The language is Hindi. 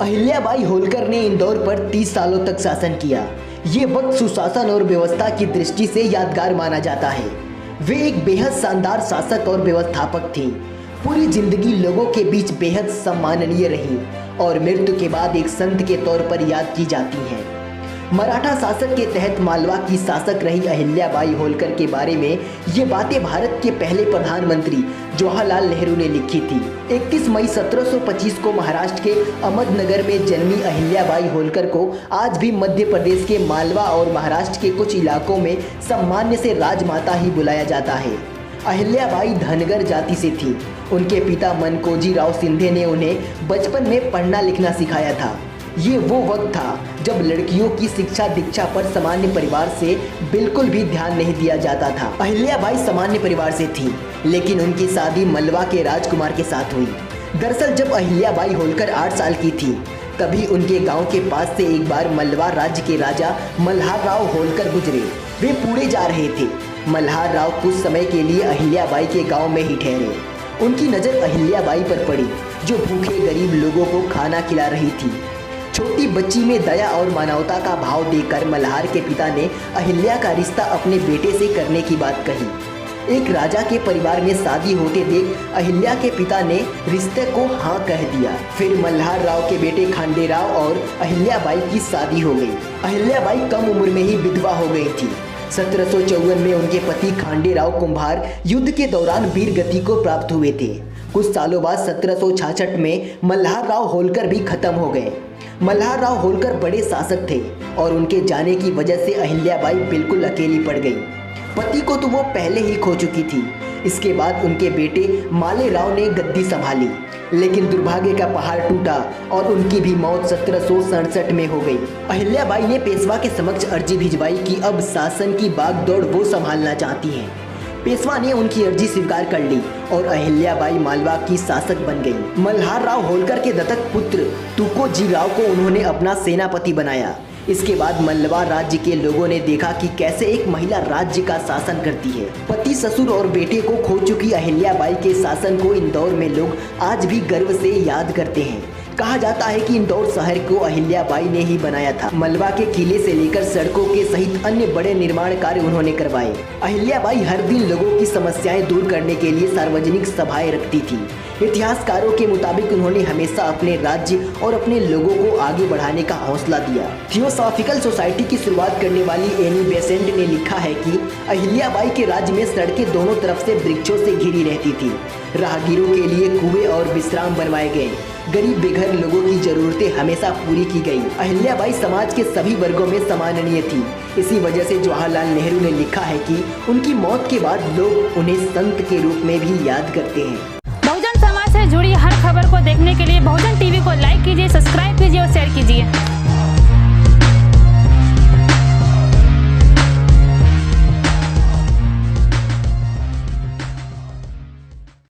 अहिल्याबाई होलकर ने इंदौर पर 30 सालों तक शासन किया। ये वक्त सुशासन और व्यवस्था की दृष्टि से यादगार माना जाता है। वे एक बेहद शानदार शासक और व्यवस्थापक थी। पूरी जिंदगी लोगों के बीच बेहद सम्माननीय रही और मृत्यु के बाद एक संत के तौर पर याद की जाती हैं। मराठा शासक के तहत मालवा की शासक रही अहिल्याबाई होलकर के बारे में ये बातें भारत के पहले प्रधानमंत्री जवाहरलाल नेहरू ने लिखी थी। 31 मई 1725 को महाराष्ट्र के अहमदनगर में जन्मी अहिल्याबाई होलकर को आज भी मध्य प्रदेश के मालवा और महाराष्ट्र के कुछ इलाकों में सम्मान्य से राजमाता ही बुलाया जाता है। अहिल्याबाई धनगर जाति से थी। उनके पिता मनकोजी राव सिंधे ने उन्हें बचपन में पढ़ना लिखना सिखाया था। ये वो वक्त था जब लड़कियों की शिक्षा दीक्षा पर सामान्य परिवार से बिल्कुल भी ध्यान नहीं दिया जाता था। अहिल्याबाई सामान्य परिवार से थी, लेकिन उनकी शादी मलवा के राजकुमार के साथ हुई। दरअसल जब अहिल्याबाई होलकर 8 साल की थी, तभी उनके गांव के पास से एक बार मलवा राज्य के राजा मल्हार राव होलकर गुजरे। वे पूरे जा रहे थे। मल्हार राव कुछ समय के लिए अहिल्याबाई के गाँव में ही ठहरे। उनकी नज़र अहिल्याबाई पर पड़ी, जो भूखे गरीब लोगों को खाना खिला रही थी। छोटी बच्ची में दया और मानवता का भाव देखकर मल्हार के पिता ने अहिल्या का रिश्ता अपने बेटे से करने की बात कही। एक राजा के परिवार में शादी होते देख अहिल्या के पिता ने रिश्ते को हाँ कह दिया। फिर मल्हार राव के बेटे खांडेराव और अहिल्याबाई की शादी हो गई। अहिल्याबाई कम उम्र में ही विधवा हो गई थी। 1754 में उनके पति खांडेराव कुंभार युद्ध के दौरान वीर गति को प्राप्त हुए थे। कुछ सालों बाद 1766 में मल्हार राव होलकर भी खत्म हो गए। मल्हार राव होलकर बड़े शासक थे और उनके जाने की वजह से अहिल्याबाई बिल्कुल अकेली पड़ गई। पति को तो वो पहले ही खो चुकी थी। इसके बाद उनके बेटे माले राव ने गद्दी संभाली, लेकिन दुर्भाग्य का पहाड़ टूटा और उनकी भी मौत 1767 में हो गई। अहिल्याबाई ने पेशवा के समक्ष अर्जी भिजवाई कि अब शासन की बागडोर वो संभालना चाहती हैं। पेशवा ने उनकी अर्जी स्वीकार कर ली और अहिल्याबाई मालवा की शासक बन गई। मल्हार राव होलकर के दत्तक पुत्र तुकोजी राव को उन्होंने अपना सेनापति बनाया। इसके बाद मलवा राज्य के लोगों ने देखा कि कैसे एक महिला राज्य का शासन करती है। पति, ससुर और बेटे को खो चुकी अहिल्याबाई के शासन को इंदौर में लोग आज भी गर्व से याद करते हैं। कहा जाता है कि इंदौर शहर को अहिल्याबाई ने ही बनाया था। मलवा के किले से लेकर सड़कों के सहित अन्य बड़े निर्माण कार्य उन्होंने करवाए। अहिल्याबाई हर दिन लोगों की समस्याएं दूर करने के लिए सार्वजनिक सभाएं रखती थी। इतिहासकारों के मुताबिक उन्होंने हमेशा अपने राज्य और अपने लोगों को आगे बढ़ाने का हौसला दिया। थियोसॉफिकल सोसाइटी की शुरुआत करने वाली एनी बेसेंट ने लिखा है कि अहिल्याबाई के राज्य में सड़कें दोनों तरफ से वृक्षों से घिरी रहती थी। राहगीरों के लिए कुएं और विश्राम बनवाए गए। गरीब बेघर लोगों की जरूरतें हमेशा पूरी की गई। अहिल्याबाई समाज के सभी वर्गों में सम्माननीय थी। इसी वजह से जवाहरलाल नेहरू ने लिखा है कि उनकी मौत के बाद लोग उन्हें संत के रूप में भी याद करते हैं। बहुजन समाज से जुड़ी